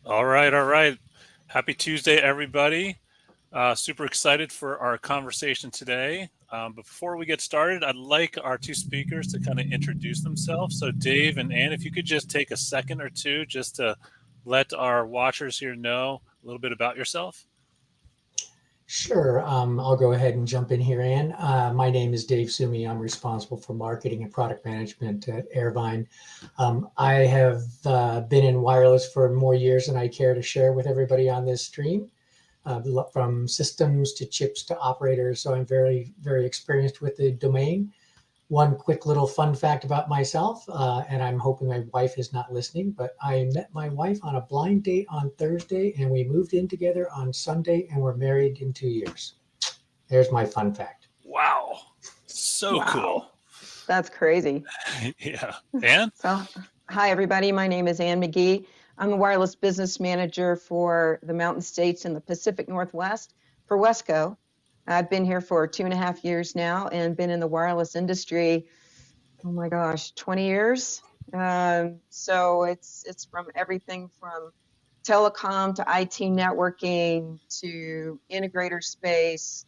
All right, all right. Happy Tuesday, everybody. Super excited for our conversation today. But before we get started, I'd like our two speakers to kind of introduce themselves. So, Dave and Ann, if you could just take a second or two just to let our watchers here know a little bit about yourself. Sure. I'll go ahead and jump in here, Ann. My name is Dave Sumi. I'm responsible for marketing and product management at Airvine. I have been in wireless for more years than I care to share with everybody on this stream, from systems to chips to operators. So I'm very, very experienced with the domain. One quick little fun fact about myself, and I'm hoping my wife is not listening, but I met my wife on a blind date on Thursday, and we moved in together on Sunday, and we're married in 2 years. There's my fun fact. Wow. So Wow, cool. that's crazy. Yeah. Ann? So, hi, everybody. My name is Ann McGee. I'm the wireless business manager for the Mountain States and the Pacific Northwest for Wesco. I've been here for 2.5 years now and been in the wireless industry, oh my gosh, 20 years. So it's from everything from telecom to IT networking to integrator space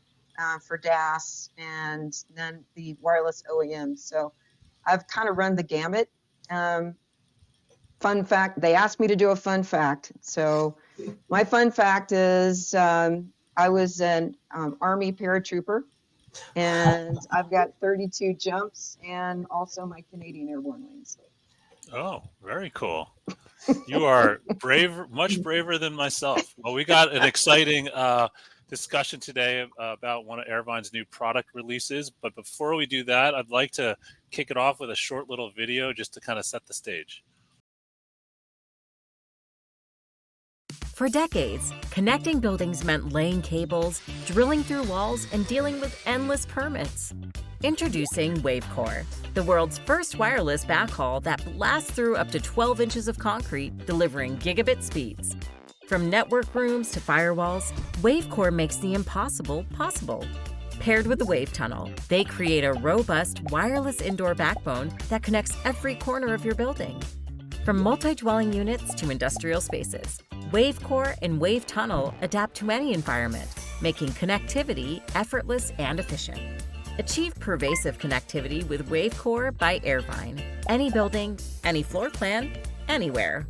for DAS and then the wireless OEM. So I've kind of run the gamut. Um, Fun fact, they asked me to do a fun fact. So my fun fact is I was an Army paratrooper and I've got 32 jumps and also my Canadian Airborne wings. Oh, very cool. You are brave, much braver than myself. Well, we got an exciting discussion today about one of Airvine's new product releases. But before we do that, I'd like to kick it off with a short little video just to kind of set the stage. For decades, connecting buildings meant laying cables, drilling through walls, and dealing with endless permits. Introducing WaveCore, the world's first wireless backhaul that blasts through up to 12 inches of concrete, delivering gigabit speeds. From network rooms to firewalls, WaveCore makes the impossible possible. Paired with the Wave Tunnel, they create a robust wireless indoor backbone that connects every corner of your building. From multi-dwelling units to industrial spaces, WaveCore and Wave Tunnel adapt to any environment, making connectivity effortless and efficient. Achieve pervasive connectivity with WaveCore by Airvine. Any building, any floor plan, anywhere.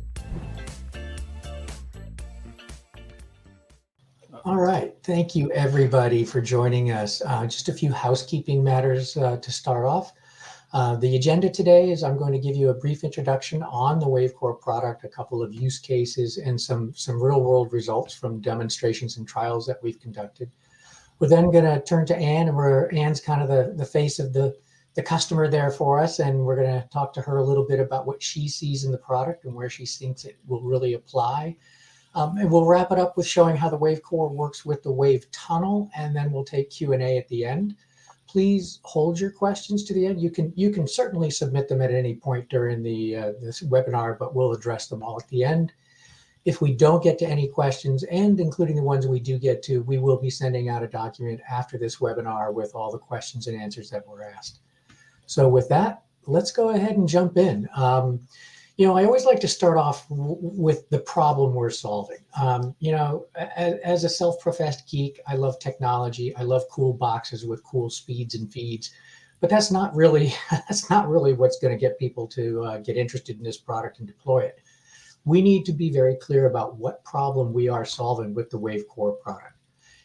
All right. Thank you, everybody, for joining us. Just a few housekeeping matters to start off. The agenda today is I'm going to give you a brief introduction on the WaveCore product, a couple of use cases, and some real-world results from demonstrations and trials that we've conducted. We're then going to turn to Ann, and Ann's kind of the face of the customer there for us, and we're going to talk to her a little bit about what she sees in the product and where she thinks it will really apply. And we'll wrap it up with showing how the WaveCore works with the Wave Tunnel, and then we'll take Q&A at the end. Please hold your questions to the end. You can certainly submit them at any point during this webinar, but we'll address them all at the end. If we don't get to any questions, and including the ones we do get to, we will be sending out a document after this webinar with all the questions and answers that were asked. So with that, let's go ahead and jump in. I always like to start off with the problem we're solving. As a self-professed geek, I love technology. I love cool boxes with cool speeds and feeds, but that's not really what's going to get people to get interested in this product and deploy it. We need to be very clear about what problem we are solving with the WaveCore product.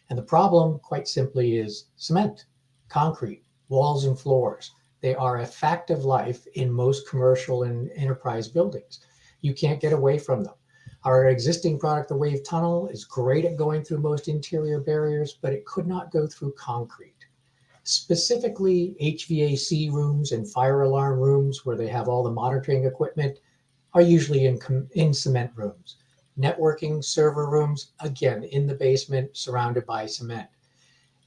And the problem, quite simply, is cement, concrete, walls and floors. They are a fact of life in most commercial and enterprise buildings. You can't get away from them. Our existing product, the Wave Tunnel, is great at going through most interior barriers, but it could not go through concrete. Specifically, HVAC rooms and fire alarm rooms where they have all the monitoring equipment are usually in cement rooms. Networking server rooms, again, in the basement, surrounded by cement.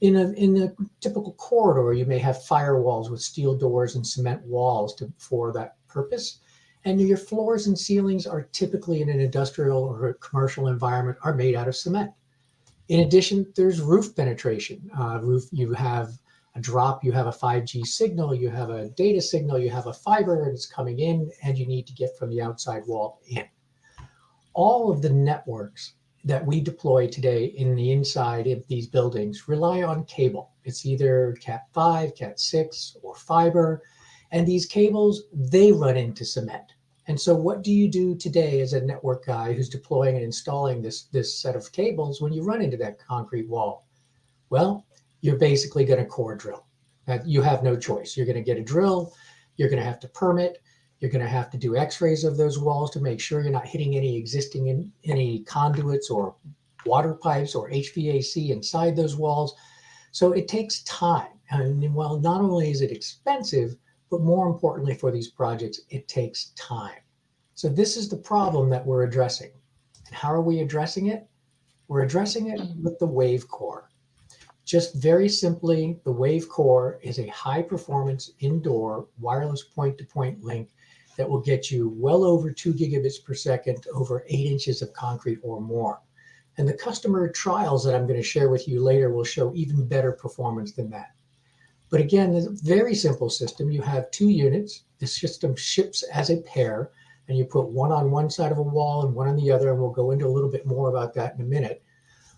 In a typical corridor, you may have firewalls with steel doors and cement walls for that purpose. And your floors and ceilings are typically in an industrial or commercial environment are made out of cement. In addition, there's roof penetration. You have a drop, you have a 5G signal, you have a data signal, you have a fiber and it's coming in and you need to get from the outside wall in. all of the networks that we deploy today in the inside of these buildings rely on cable. It's either Cat5, Cat6, or fiber. And these cables, they run into cement. And so what do you do today as a network guy who's deploying and installing this set of cables when you run into that concrete wall? Well, you're basically going to core drill. You have no choice. You're going to get a drill. You're going to have to permit. You're going to have to do x-rays of those walls to make sure you're not hitting any conduits or water pipes or HVAC inside those walls. So it takes time. And while not only is it expensive, but more importantly for these projects, it takes time. So this is the problem that we're addressing. And how are we addressing it? We're addressing it with the WaveCore. Just very simply, the WaveCore is a high-performance indoor wireless point-to-point link that will get you well over 2 gigabits per second over 8 inches of concrete or more. And the customer trials that I'm going to share with you later will show even better performance than that. But again, it's a very simple system. You have 2 units. The system ships as a pair, and you put one on one side of a wall and one on the other, and we'll go into a little bit more about that in a minute.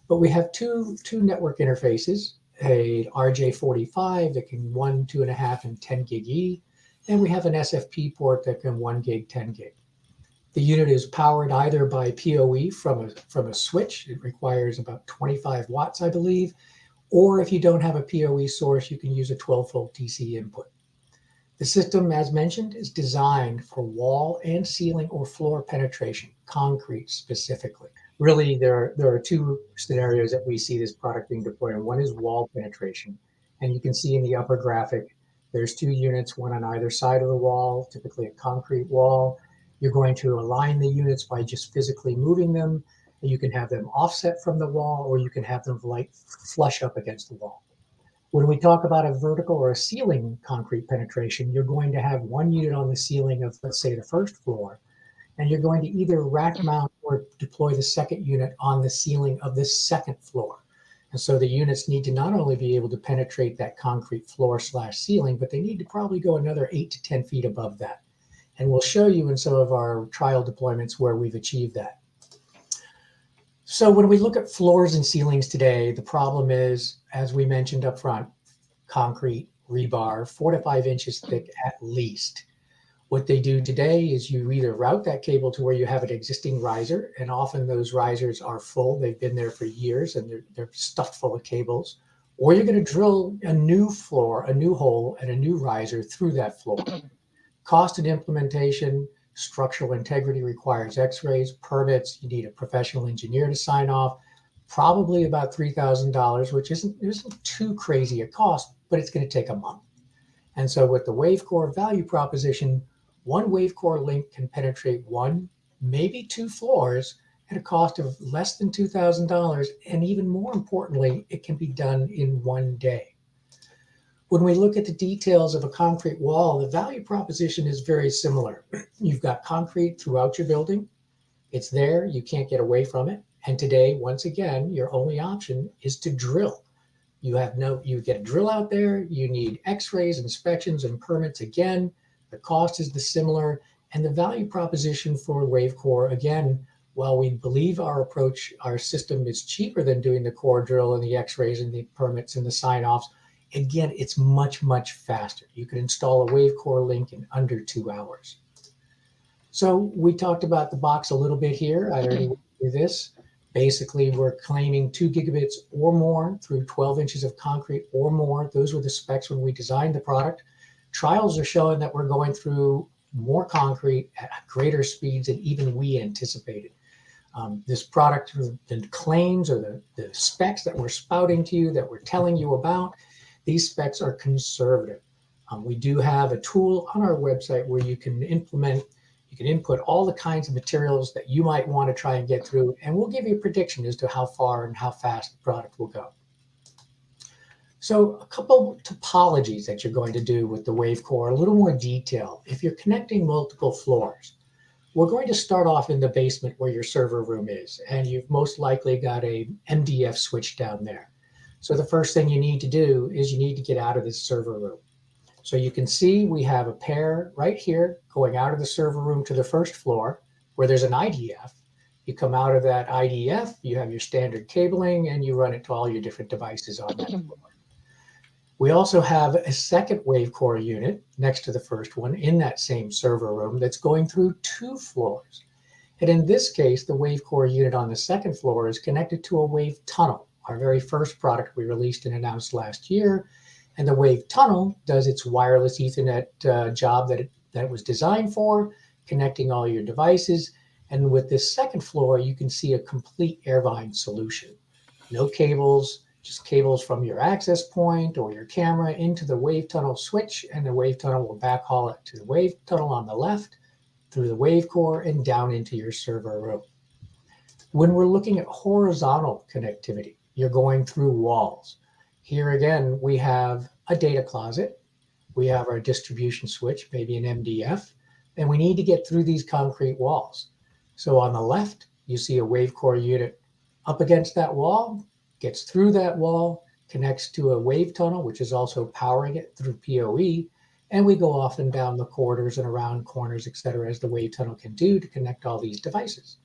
But we have two network interfaces, a RJ45 that can 1, 2.5, and 10 gig E, and we have an SFP port that can 1 gig, 10 gig. The unit is powered either by PoE from a switch. It requires about 25 watts, I believe, or if you don't have a PoE source, you can use a 12-volt DC input. The system, as mentioned, is designed for wall and ceiling or floor penetration, concrete specifically. Really, there are 2 scenarios that we see this product being deployed in. One is wall penetration. And you can see in the upper graphic, there's 2 units, one on either side of the wall, typically a concrete wall. You're going to align the units by just physically moving them. You can have them offset from the wall, or you can have them like flush up against the wall. When we talk about a vertical or a ceiling concrete penetration, you're going to have 1 unit on the ceiling of, let's say, the first floor, and you're going to either rack mount or deploy the second unit on the ceiling of the second floor. And so the units need to not only be able to penetrate that concrete floor/ceiling, but they need to probably go another 8 to 10 feet above that. And we'll show you in some of our trial deployments where we've achieved that. So when we look at floors and ceilings today, the problem is, as we mentioned up front, concrete, rebar, 4 to 5 inches thick at least. What they do today is you either route that cable to where you have an existing riser, and often those risers are full. They've been there for years and they're stuffed full of cables, or you're going to drill a new floor, a new hole, and a new riser through that floor. Cost and implementation, structural integrity requires x-rays, permits. You need a professional engineer to sign off, probably about $3,000, which isn't too crazy a cost, but it's going to take a month. And so with the WaveCore value proposition, 1 WaveCore link can penetrate 1, maybe 2 floors at a cost of less than $2,000. And even more importantly, it can be done in 1 day. When we look at the details of a concrete wall, the value proposition is very similar. You've got concrete throughout your building. It's there. You can't get away from it. And today, once again, your only option is to drill. You get a drill out there. You need x-rays, inspections, and permits again. The cost is similar. And the value proposition for WaveCore, again, while we believe our system is cheaper than doing the core drill and the x-rays and the permits and the sign-offs, again, it's much, much faster. You can install a WaveCore link in under 2 hours. So we talked about the box a little bit here. I already went through this. Basically, we're claiming 2 gigabits or more through 12 inches of concrete or more. Those were the specs when we designed the product. Trials are showing that we're going through more concrete at greater speeds than even we anticipated. This product, the claims or the specs that we're spouting to you, that we're telling you about, these specs are conservative. We do have a tool on our website where you can input all the kinds of materials that you might want to try and get through, and we'll give you a prediction as to how far and how fast the product will go. So a couple topologies that you're going to do with the WaveCore, a little more detail. If you're connecting multiple floors, we're going to start off in the basement where your server room is, and you've most likely got a MDF switch down there. So the first thing you need to do is you need to get out of this server room. So you can see we have a pair right here going out of the server room to the first floor where there's an IDF. You come out of that IDF, you have your standard cabling, and you run it to all your different devices on that floor. We also have a second WaveCore unit next to the first one in that same server room that's going through 2 floors. And in this case, the WaveCore unit on the second floor is connected to a Wave Tunnel, our very first product we released and announced last year. And the Wave Tunnel does its wireless Ethernet job that it was designed for, connecting all your devices. And with this second floor, you can see a complete Airvine solution. No cables, just cables from your access point or your camera into the Wave Tunnel switch, and the Wave Tunnel will backhaul it to the Wave Tunnel on the left, through the WaveCore, and down into your server room. When we're looking at horizontal connectivity, you're going through walls. Here again, we have a data closet. We have our distribution switch, maybe an MDF, and we need to get through these concrete walls. So on the left, you see a WaveCore unit up against that wall, gets through that wall, connects to a Wave Tunnel, which is also powering it through PoE, and we go off and down the corridors and around corners, et cetera, as the Wave Tunnel can do to connect all these devices.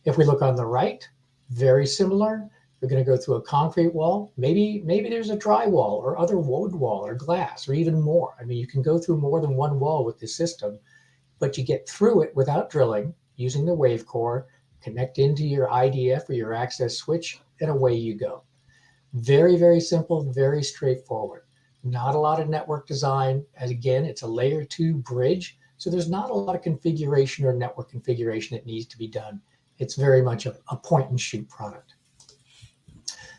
If we look on the right, very similar. We're going to go through a concrete wall. Maybe there's a drywall or other wood wall or glass or even more. I mean, you can go through more than one wall with this system, but you get through it without drilling using the WaveCore, connect into your IDF or your access switch, and away you go. Very, very simple, very straightforward. Not a lot of network design. As again, it's a layer 2 bridge, so there's not a lot of configuration or network configuration that needs to be done. It's very much a point and shoot product.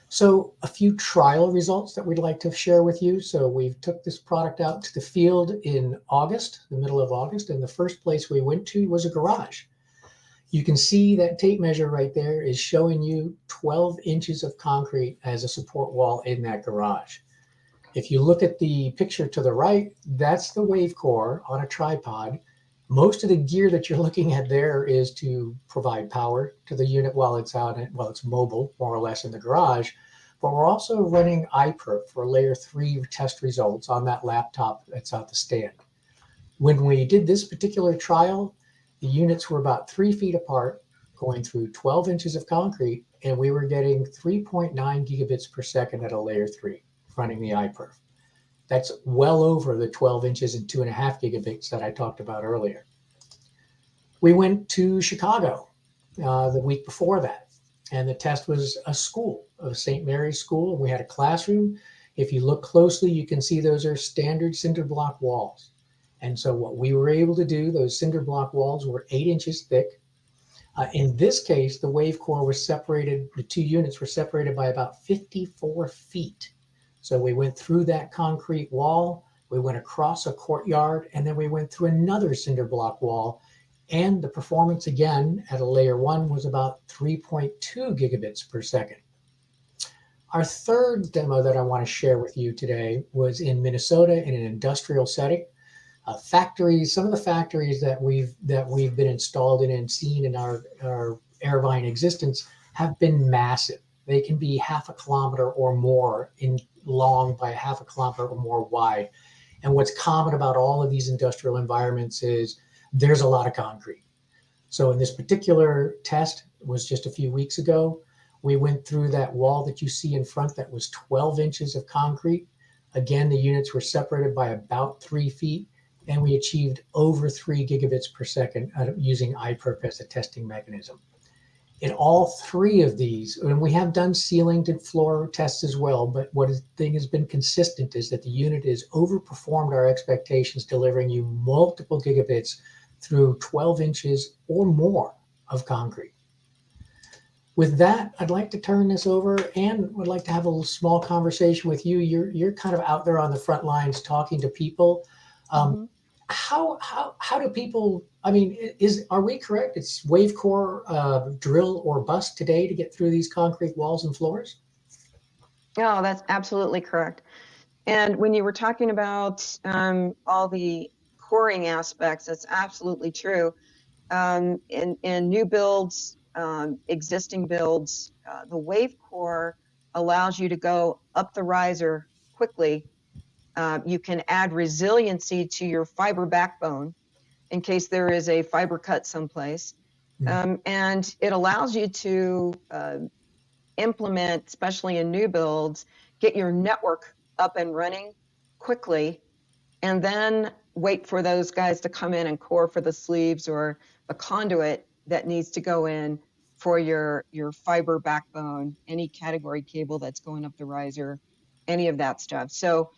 So a few trial results that we'd like to share with you. So we took this product out to the field in August, the middle of August, and the first place we went to was a garage. You can see that tape measure right there is showing you 12 inches of concrete as a support wall in that garage. If you look at the picture to the right, that's the WaveCore on a tripod. Most of the gear that you're looking at there is to provide power to the unit while it's mobile, more or less in the garage. But we're also running iPerf for layer 3 test results on that laptop that's at the stand. When we did this particular trial, the units were about 3 feet apart, going through 12 inches of concrete, and we were getting 3.9 gigabits per second at a layer 3 running the iPerf. That's well over the 12 inches and 2.5 gigabits that I talked about earlier. We went to Chicago the week before that, and the test was a school, a St. Mary's school. We had a classroom. If you look closely, you can see those are standard cinder block walls. And so what we were able to do, those cinder block walls were 8 inches thick. In this case, the WaveCore was separated, the 2 units were separated by about 54 feet. So we went through that concrete wall, we went across a courtyard, and then we went through another cinder block wall. And the performance again at a layer 1 was about 3.2 gigabits per second. Our third demo that I want to share with you today was in Minnesota in an industrial setting. Factories, some of the factories that we've been installed in and seen in our Airvine existence have been massive. They can be half a kilometer or more in long by half a kilometer or more wide. And what's common about all of these industrial environments is there's a lot of concrete. So in this particular test, it was just a few weeks ago, we went through that wall that you see in front that was 12 inches of concrete. Again, the units were separated by about 3 feet, and we achieved over 3 gigabits per second using iPerf as a testing mechanism. In all 3 of these, and we have done ceiling to floor tests as well, but what thing has been consistent is that the unit has overperformed our expectations, delivering you multiple gigabits through 12 inches or more of concrete. With that, I'd like to turn this over and would like to have a little small conversation with you. You're kind of out there on the front lines talking to people. How do people, I mean, are we correct? It's WaveCore drill or bust today to get through these concrete walls and floors? Oh, that's absolutely correct. And when you were talking about all the coring aspects, that's absolutely true. In new builds, existing builds, the WaveCore allows you to go up the riser quickly. You can add resiliency to your fiber backbone in case there is a fiber cut someplace. And it allows you to implement, especially in new builds, get your network up and running quickly, and then wait for those guys to come in and core for the sleeves or the conduit that needs to go in for your fiber backbone, any category cable that's going up the riser, any of that stuff. So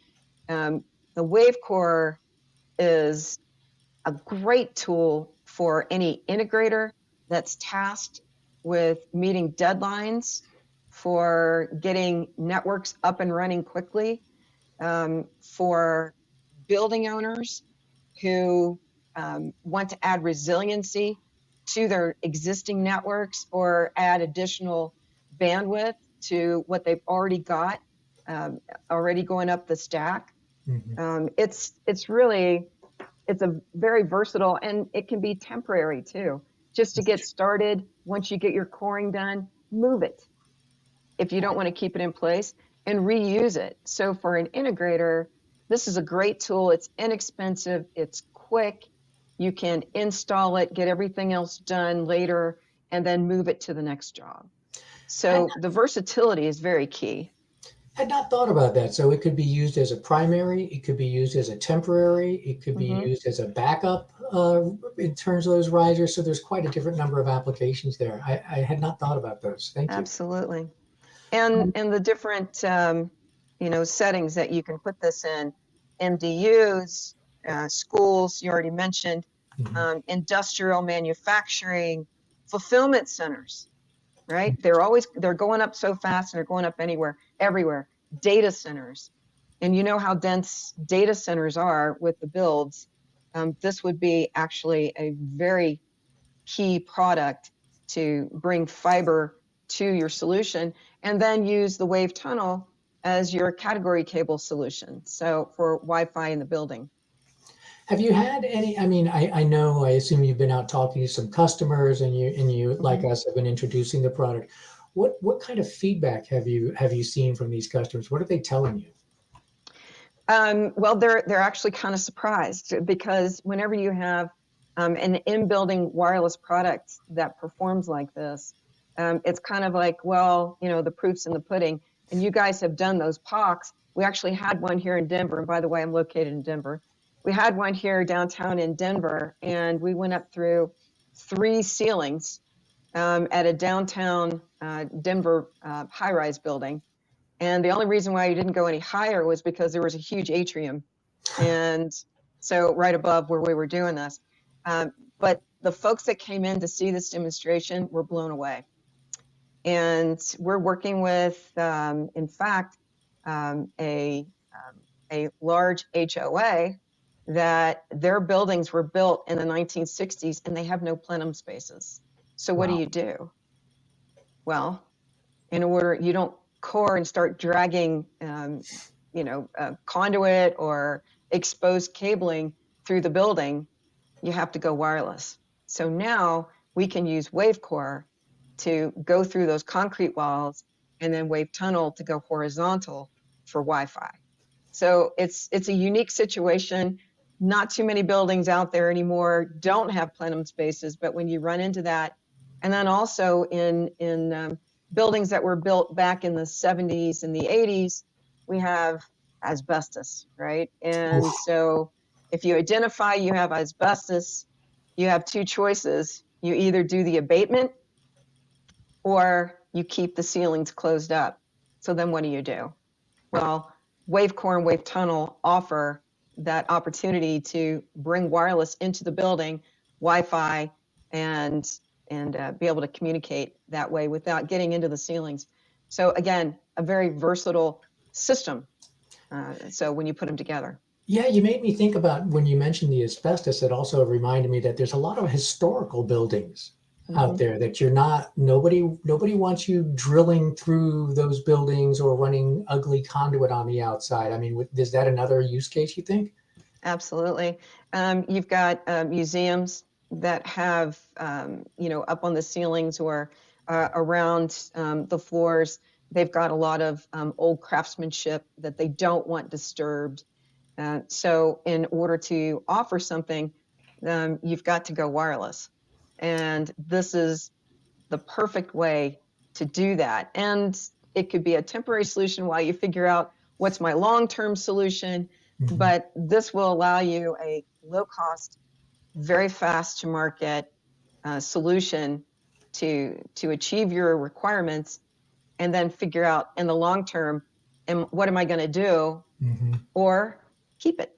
the WaveCore is a great tool for any integrator that's tasked with meeting deadlines for getting networks up and running quickly, for building owners who want to add resiliency to their existing networks or add additional bandwidth to what they've already got, already going up the stack. It's really, it's a very versatile, and it can be temporary too. Just to get started, once you get your coring done, move it if you don't want to keep it in place, and reuse it. So for an integrator, this is a great tool. It's inexpensive, it's quick. You can install it, get everything else done later, and then move it to the next job. So the versatility is very key. Had not thought about that. So it could be used as a primary, it could be used as a temporary, it could be used as a backup in terms of those risers. So there's quite a different number of applications there. I had not thought about those. Thank you. Absolutely. And the different settings that you can put this in, MDUs, schools, you already mentioned, industrial manufacturing, fulfillment centers, right? They're going up so fast, and they're going up everywhere. Data centers. And you know how dense data centers are with the builds. This would be actually a very key product to bring fiber to your solution, and then use the wave tunnel as your category cable solution. So for Wi-Fi in the building. Have you had any, I assume you've been out talking to some customers, and you like us, have been introducing the product. What kind of feedback have you seen from these customers? What are they telling you? Well, they're actually kind of surprised, because whenever you have an in-building wireless product that performs like this, it's kind of like, well, the proof's in the pudding. And you guys have done those POCs. We actually had one here in Denver. And by the way, I'm located in Denver. We had one here downtown in Denver, and we went up through 3 ceilings at a downtown Denver high-rise building. And the only reason why you didn't go any higher was because there was a huge atrium. And so right above where we were doing this. But the folks that came in to see this demonstration were blown away. And we're working with, in fact, a large HOA that their buildings were built in the 1960s, and they have no plenum spaces. So what do you do? Well, you don't core and start dragging, conduit or exposed cabling through the building. You have to go wireless. So now we can use WaveCore to go through those concrete walls, and then Wave Tunnel to go horizontal for Wi-Fi. So it's a unique situation. Not too many buildings out there anymore don't have plenum spaces, but when you run into that, and then also in buildings that were built back in the 70s and the 80s, we have asbestos, right? And so if you identify you have asbestos, you have 2 choices. You either do the abatement, or you keep the ceilings closed up. So then what do? Well, WaveCore and Wave Tunnel offer that opportunity to bring wireless into the building, Wi-Fi, and be able to communicate that way without getting into the ceilings. So again, a very versatile system. So when you put them together. Yeah, you made me think about, when you mentioned the asbestos, it also reminded me that there's a lot of historical buildings out there that nobody wants you drilling through those buildings or running ugly conduit on the outside. I mean, is that another use case, you think? Absolutely. You've got museums that have, up on the ceilings or around the floors, they've got a lot of old craftsmanship that they don't want disturbed. So in order to offer something, you've got to go wireless. And this is the perfect way to do that. And it could be a temporary solution while you figure out what's my long-term solution, but this will allow you a low-cost, very fast to market solution to achieve your requirements, and then figure out in the long term, what am I going to do, or keep it.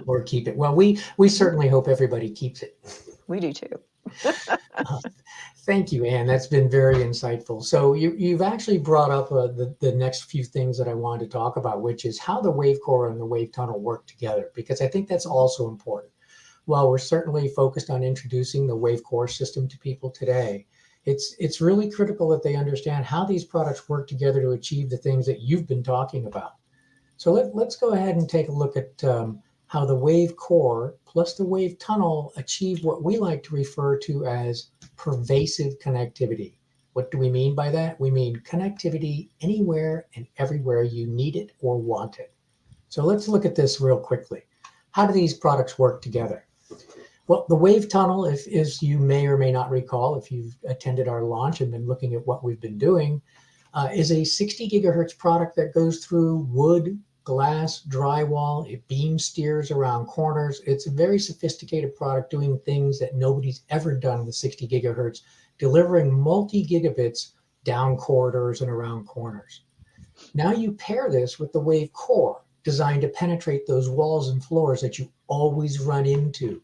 Or keep it. Well, we certainly hope everybody keeps it. We do too. Thank you, Anne. That's been very insightful. So you've actually brought up the next few things that I wanted to talk about, which is how the WaveCore and the Wave Tunnel work together, because I think that's also important. While we're certainly focused on introducing the WaveCore system to people today, it's really critical that they understand how these products work together to achieve the things that you've been talking about. So let's go ahead and take a look at how the WaveCore plus the Wave Tunnel achieve what we like to refer to as pervasive connectivity. What do we mean by that? We mean connectivity anywhere and everywhere you need it or want it. So let's look at this real quickly. How do these products work together? Well, the Wave Tunnel, as you may or may not recall, if you've attended our launch and been looking at what we've been doing, is a 60 gigahertz product that goes through wood, glass, drywall. It beam steers around corners. It's a very sophisticated product doing things that nobody's ever done with 60 gigahertz, delivering multi-gigabits down corridors and around corners. Now you pair this with the WaveCore, designed to penetrate those walls and floors that you always run into.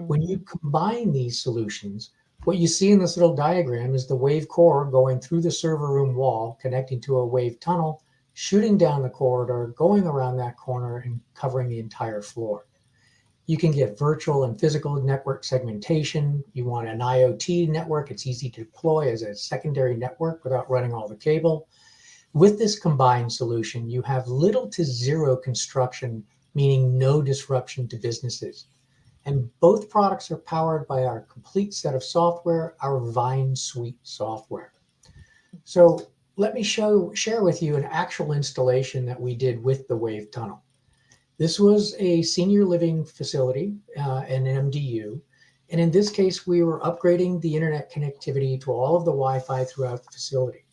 When you combine these solutions, what you see in this little diagram is the WaveCore going through the server room wall, connecting to a Wave Tunnel, shooting down the corridor, going around that corner, and covering the entire floor. You can get virtual and physical network segmentation. You want an IoT network. It's easy to deploy as a secondary network without running all the cable. With this combined solution, you have little to zero construction, meaning no disruption to businesses. And both products are powered by our complete set of software, our Vine Suite software. So let me share with you an actual installation that we did with the Wave Tunnel. This was a senior living facility, an MDU. And in this case, we were upgrading the internet connectivity to all of the Wi-Fi throughout the facility.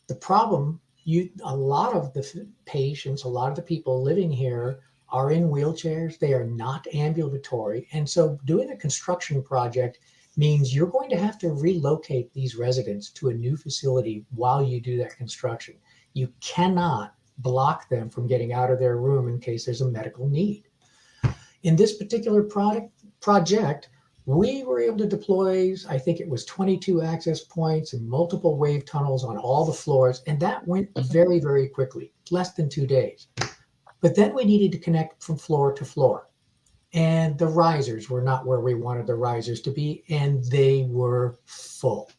The problem, a lot of the patients, a lot of the people living here are in wheelchairs. They are not ambulatory. And so doing a construction project means you're going to have to relocate these residents to a new facility while you do that construction. You cannot block them from getting out of their room in case there's a medical need. In this particular project, we were able to deploy, I think it was 22 access points and multiple wave tunnels on all the floors. And that went very, very quickly, less than 2 days. But then we needed to connect from floor to floor. And the risers were not where we wanted the risers to be, and they were full.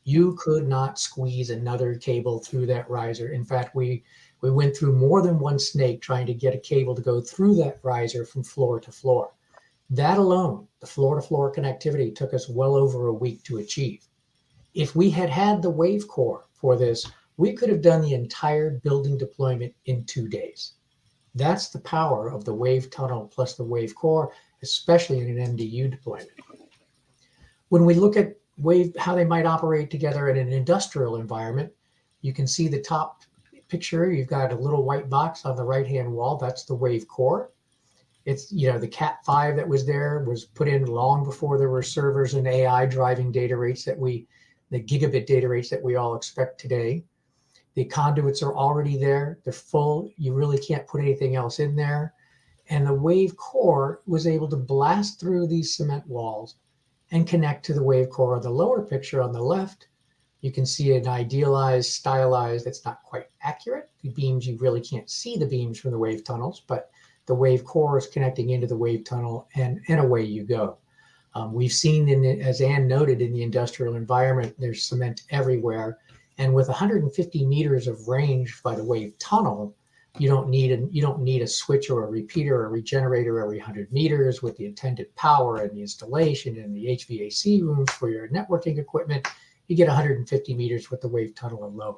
You could not squeeze another cable through that riser. In fact, we went through more than one snake trying to get a cable to go through that riser from floor to floor. That alone, the floor-to-floor connectivity, took us well over a week to achieve. If we had had the WaveCore for this, we could have done the entire building deployment in 2 days. That's the power of the Wave Tunnel plus the WaveCore, especially in an MDU deployment. When we look at how they might operate together in an industrial environment, you can see the top picture. You've got a little white box on the right-hand wall. That's the WaveCore. It's, the Cat5 that was there was put in long before there were servers and AI driving data rates the gigabit data rates that we all expect today. The conduits are already there. They're full. You really can't put anything else in there. And the WaveCore was able to blast through these cement walls and connect to the WaveCore. On the lower picture on the left, you can see an idealized, stylized, that's not quite accurate. The beams, you really can't see the beams from the wave tunnels, but the WaveCore is connecting into the wave tunnel, and away you go. We've seen, as Anne noted, in the industrial environment, there's cement everywhere. And with 150 meters of range by the wave tunnel, you don't need a switch or a repeater or a regenerator every 100 meters with the intended power and the installation and the HVAC rooms for your networking equipment. You get 150 meters with the wave tunnel alone.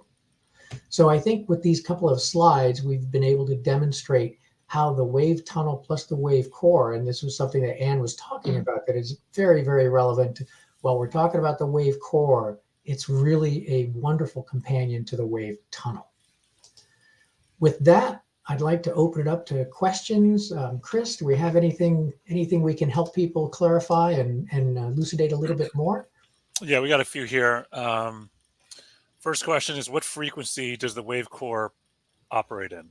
So I think with these couple of slides, we've been able to demonstrate how the wave tunnel plus the wave core, and this was something that Anne was talking about that is very, very relevant. While we're talking about the wave core, it's really a wonderful companion to the wave tunnel. With that, I'd like to open it up to questions. Chris, do we have anything we can help people clarify and elucidate a little bit more? Yeah, we got a few here. First question is, what frequency does the WaveCore operate in?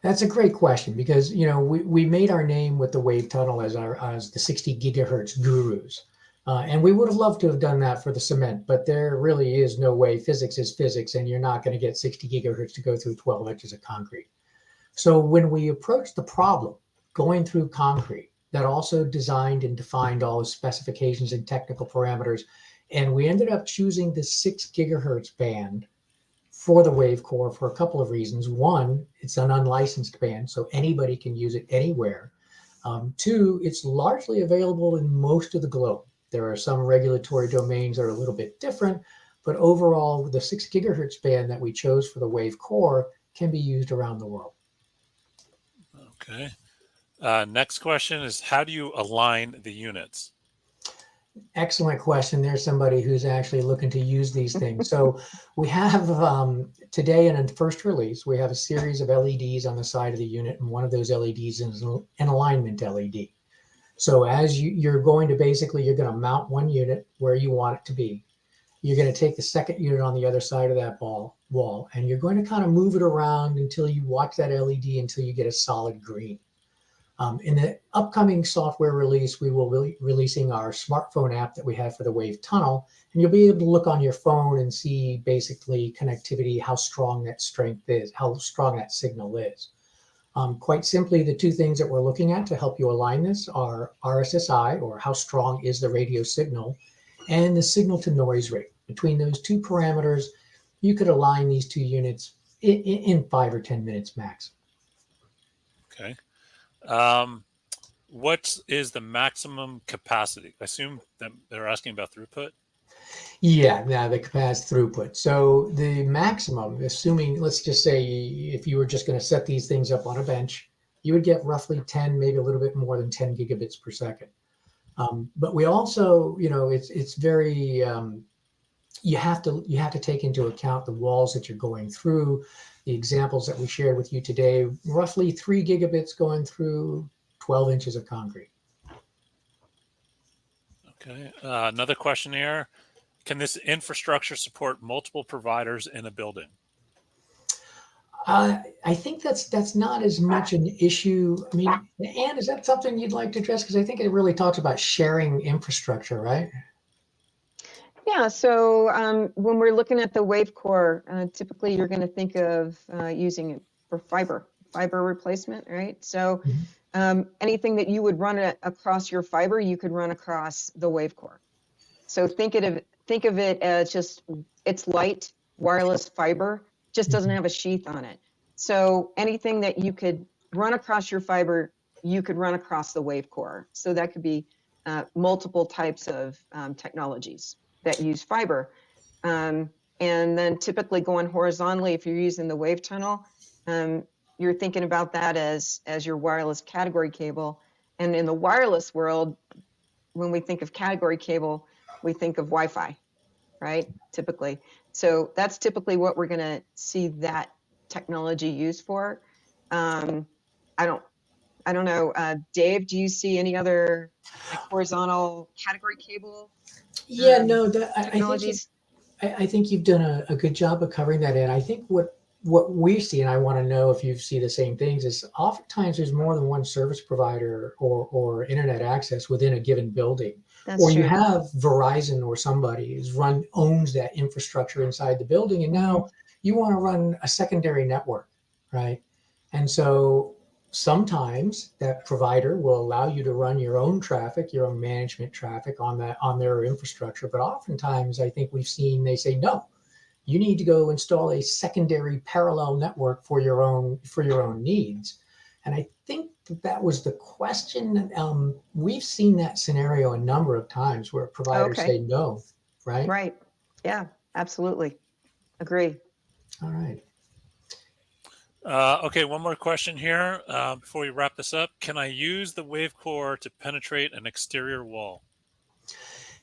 That's a great question because, you know, we made our name with the wave tunnel as the 60 gigahertz gurus. And we would have loved to have done that for the cement, but there really is no way. Physics is physics, and you're not going to get 60 gigahertz to go through 12 inches of concrete. So when we approached the problem going through concrete, that also designed and defined all the specifications and technical parameters, and we ended up choosing the 6 gigahertz band for the WaveCore for a couple of reasons. One, it's an unlicensed band, so anybody can use it anywhere. Two, it's largely available in most of the globe. There are some regulatory domains that are a little bit different, but overall, the 6 gigahertz band that we chose for the WaveCore can be used around the world. Okay. Next question is, how do you align the units? Excellent question. There's somebody who's actually looking to use these things. So we have today in a first release, we have a series of LEDs on the side of the unit, and one of those LEDs is an alignment LED. So as you're going to mount one unit where you want it to be. You're going to take the second unit on the other side of that wall, and you're going to kind of move it around until you watch that LED until you get a solid green. In the upcoming software release, we will be releasing our smartphone app that we have for the Wave Tunnel, and you'll be able to look on your phone and see basically connectivity, how strong that strength is, how strong that signal is. Quite simply, the two things that we're looking at to help you align this are RSSI, or how strong is the radio signal, and the signal to noise rate. Between those two parameters, you could align these two units in 5 or 10 minutes max. Okay. What is the maximum capacity? I assume that they're asking about throughput. Yeah, now the capacity throughput. So the maximum, assuming, let's just say if you were just going to set these things up on a bench, you would get roughly 10, maybe a little bit more than 10 gigabits per second. But we also, you know, it's very, you have to take into account the walls that you're going through. The examples that we shared with you today, roughly 3 gigabits going through 12 inches of concrete. Okay. Another question here. Can this infrastructure support multiple providers in a building? I think that's not as much an issue. I mean, Anne, is that something you'd like to address? Because I think it really talks about sharing infrastructure, right? Yeah, so when we're looking at the WaveCore, typically you're going to think of using it for fiber replacement, right? So anything that you would run across your fiber, you could run across the WaveCore. So think of it as just, it's light wireless fiber, just doesn't have a sheath on it. So anything that you could run across your fiber, you could run across the WaveCore. So that could be multiple types of technologies that use fiber. And then typically going horizontally, if you're using the wave tunnel, you're thinking about that as your wireless category cable. And in the wireless world, when we think of category cable, we think of Wi-Fi, right? Typically. So that's typically what we're going to see that technology used for. I don't know. Dave, do you see any other like horizontal category cable? Yeah, no, technologies? I think you've done a good job of covering that. And I think what we see, and I want to know if you see the same things, is oftentimes there's more than one service provider or internet access within a given building. That's or true. You have Verizon or somebody owns that infrastructure inside the building, and now you want to run a secondary network, right? And so sometimes that provider will allow you to run your own traffic, your own management traffic on their infrastructure. But oftentimes I think we've seen they say, no, you need to go install a secondary parallel network for your own needs. And I think that was the question. We've seen that scenario a number of times where providers say no, right? Right. Yeah, absolutely. Agree. All right. Okay, one more question here before we wrap this up. Can I use the WaveCore to penetrate an exterior wall?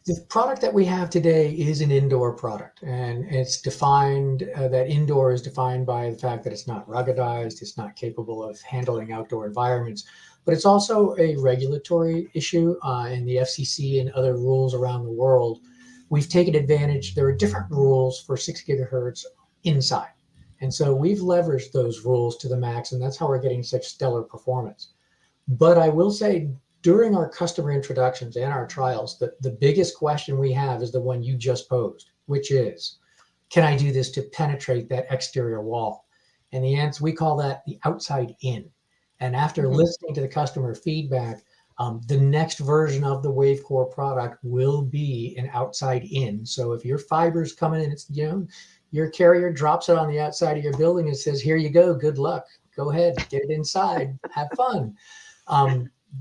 The product that we have today is an indoor product, and it's defined, that indoor is defined by the fact that it's not ruggedized, it's not capable of handling outdoor environments, but it's also a regulatory issue in the FCC and other rules around the world. We've taken advantage, there are different rules for 6 gigahertz inside. And so we've leveraged those rules to the max, and that's how we're getting such stellar performance. But I will say, during our customer introductions and our trials, the biggest question we have is the one you just posed, which is, can I do this to penetrate that exterior wall? And the answer, we call that the outside in. And after listening to the customer feedback, the next version of the WaveCore product will be an outside in. So if your fiber's coming in, it's, your carrier drops it on the outside of your building and says, here you go, good luck. Go ahead, get it inside, have fun.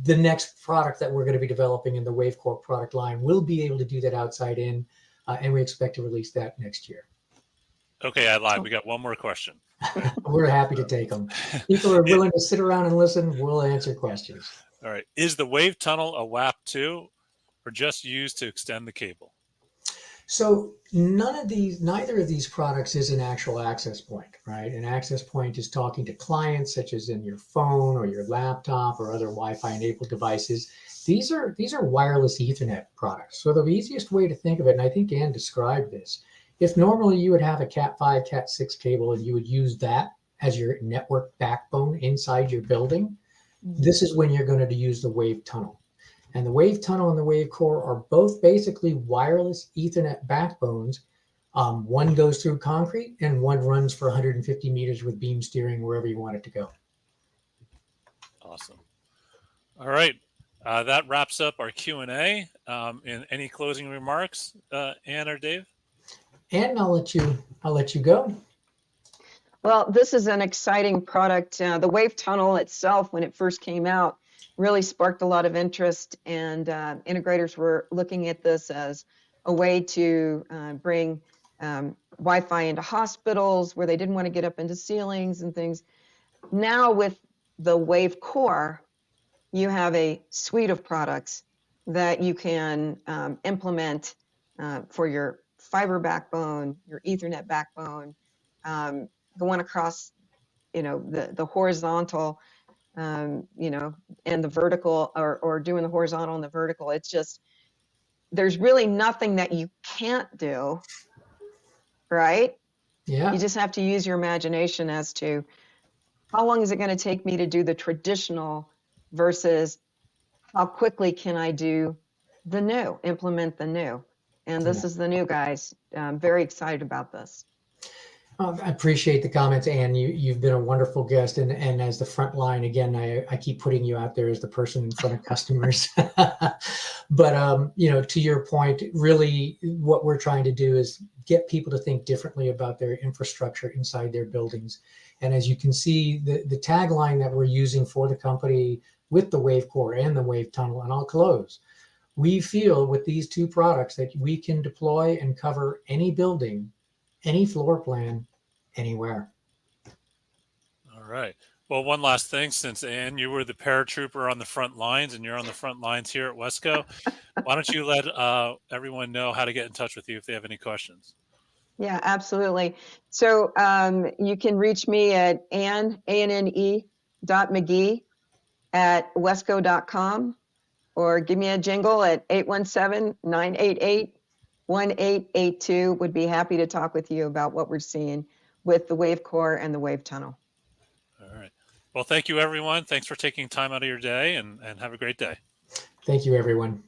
The next product that we're going to be developing in the WaveCore product line will be able to do that outside in, and we expect to release that next year. Okay, I lied. We got one more question. We're happy to take them. People are willing to sit around and listen. We'll answer questions. All right. Is the wave tunnel a WAP2 or just used to extend the cable? So neither of these products is an actual access point, right? An access point is talking to clients, such as in your phone or your laptop or other Wi-Fi enabled devices. These are wireless Ethernet products. So the easiest way to think of it, and I think Ann described this, if normally you would have a Cat5, Cat6 cable and you would use that as your network backbone inside your building, this is when you're going to use the wave tunnel. And the wave tunnel and the WaveCore are both basically wireless Ethernet backbones. One goes through concrete and one runs for 150 meters with beam steering wherever you want it to go. Awesome. All right. That wraps up our Q&A. And any closing remarks, Ann or Dave? Ann, I'll let you go. Well, this is an exciting product. The wave tunnel itself, when it first came out, really sparked a lot of interest, and integrators were looking at this as a way to bring Wi-Fi into hospitals where they didn't want to get up into ceilings and things. Now with the WaveCore, you have a suite of products that you can implement for your fiber backbone, your Ethernet backbone, going across, the horizontal, and the vertical, or doing the horizontal and the vertical. It's just, there's really nothing that you can't do, right? Yeah. You just have to use your imagination as to how long is it going to take me to do the traditional versus how quickly can I do the new, implement the new. And this is the new, guys. I'm very excited about this. I appreciate the comments, Ann. You've been a wonderful guest, and as the front line, again, I keep putting you out there as the person in front of customers. But to your point, really, what we're trying to do is get people to think differently about their infrastructure inside their buildings. And as you can see, the tagline that we're using for the company with the WaveCore and the Wave Tunnel, and I'll close. We feel with these two products that we can deploy and cover any building, any floor plan, anywhere. All right. Well, one last thing, since Ann, you were the paratrooper on the front lines and you're on the front lines here at Wesco, why don't you let everyone know how to get in touch with you if they have any questions? Yeah, absolutely. So you can reach me at anne.mcgee@wesco.com, or give me a jingle at 817-988-1882. Would be happy to talk with you about what we're seeing with the WaveCore and the Wave Tunnel. All right. Well, thank you, everyone. Thanks for taking time out of your day, and have a great day. Thank you, everyone.